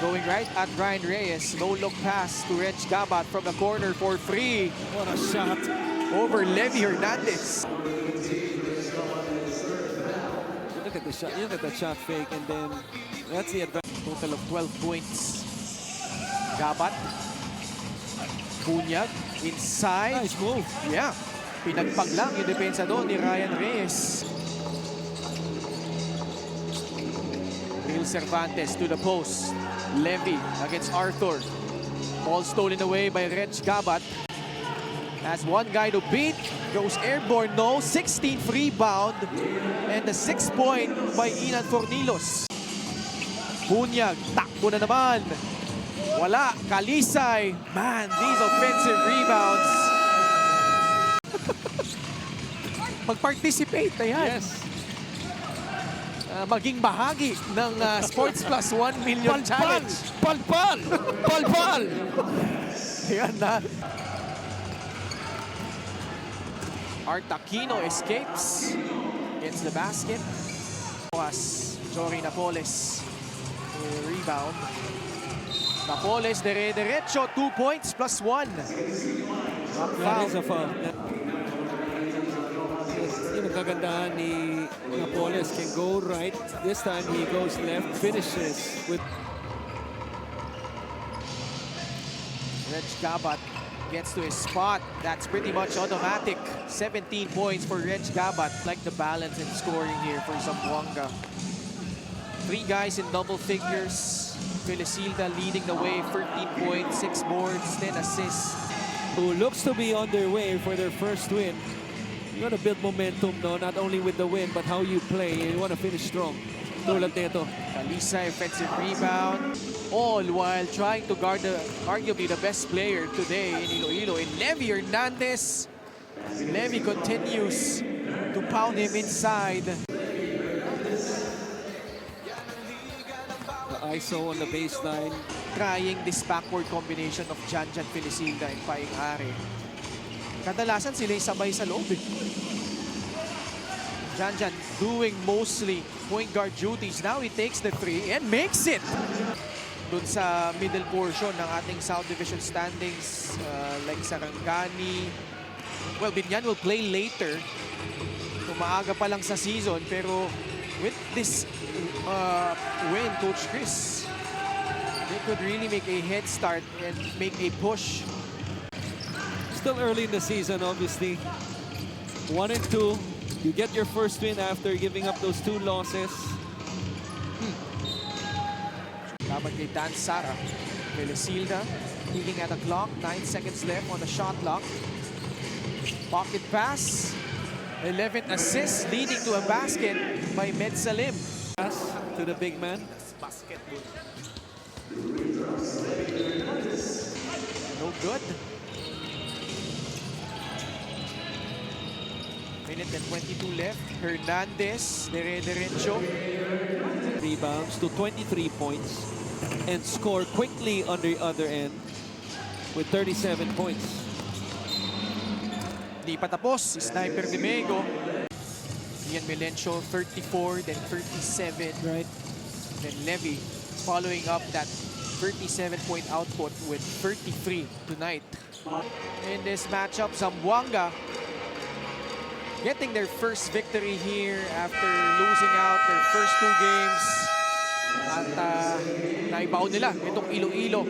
Going right at Ryan Reyes. No look pass to Reg Gabat from the corner for free. What a shot. Over Levy Hernandez. Look at the shot. Look at the shot fake, and then that's the advantage. Total of 12 points. Gabat. Bunyag. Inside. Nice move. Yeah. Pinagpag lang yung depensa doon ni Ryan Reyes. Real Cervantes to the post. Levy against Arthur. Ball stolen away by Reg Gabat. Has one guy to beat. Goes airborne, no. 16th rebound. And the 6th point by Inan Fornilos. Bunyag. Takbo na naman. Wala. Kalisay. Man, these offensive rebounds. Mag-participate na yan. Yes. Maging bahagi ng Sports Plus 1 Million Challenge. Palpal! Palpal! Ayan na. Art Aquino escapes. Gets the basket. Was Jory Napoles. Rebound. Napoles dire-diretso. 2 points plus 1. That is a foul. Yung nagkagandahan ni Napoles can go right. This time he goes left, finishes with... Reg Gabat gets to his spot. That's pretty much automatic. 17 points for Reg Gabat. Like the balance in scoring here for Zamboanga. 3 guys in double figures. Felicilda leading the way. 13 points, 6 boards, 10 assists. Who looks to be on their way for their first win. You want to build momentum, no? Not only with the win, but how you play. You want to finish strong. Tulad nito. Kalisa, offensive rebound. All while trying to guard arguably the best player today in Iloilo, in Levy Hernandez. Levy continues to pound him inside. The ISO on the baseline. Trying this backward combination of Janjan Felicilda and Paing Are. Kadalasan sila yung sabay sa loob. Janjan doing mostly point guard duties. Now he takes the 3 and makes it. Doon sa middle portion ng ating South Division standings, like Sarangani. Well, Binyan will play later. Maaga pa lang sa season, pero with this win, Coach Chris, they could really make a head start and make a push. Still early in the season, obviously. 1 and 2. You get your first win after giving up those 2 losses. Laban kay Dan Sara. Felicilda peeking at the clock. 9 seconds left on the shot clock. Pocket pass. 11th assist leading to a basket by Med Salim. Pass to the big man. No good. Minute and 22 left. Hernandez, dire-diretso. Rebounds to 23 points and score quickly on the other end with 37 points. Di pa tapos. Sniper Dimego. Ian Melencio, 34, then 37. Right. Then Levy following up that 37-point output with 33 tonight. In this matchup, Zamboanga getting their first victory here after losing out their first 2 games. At naibaw nila itong Iloilo.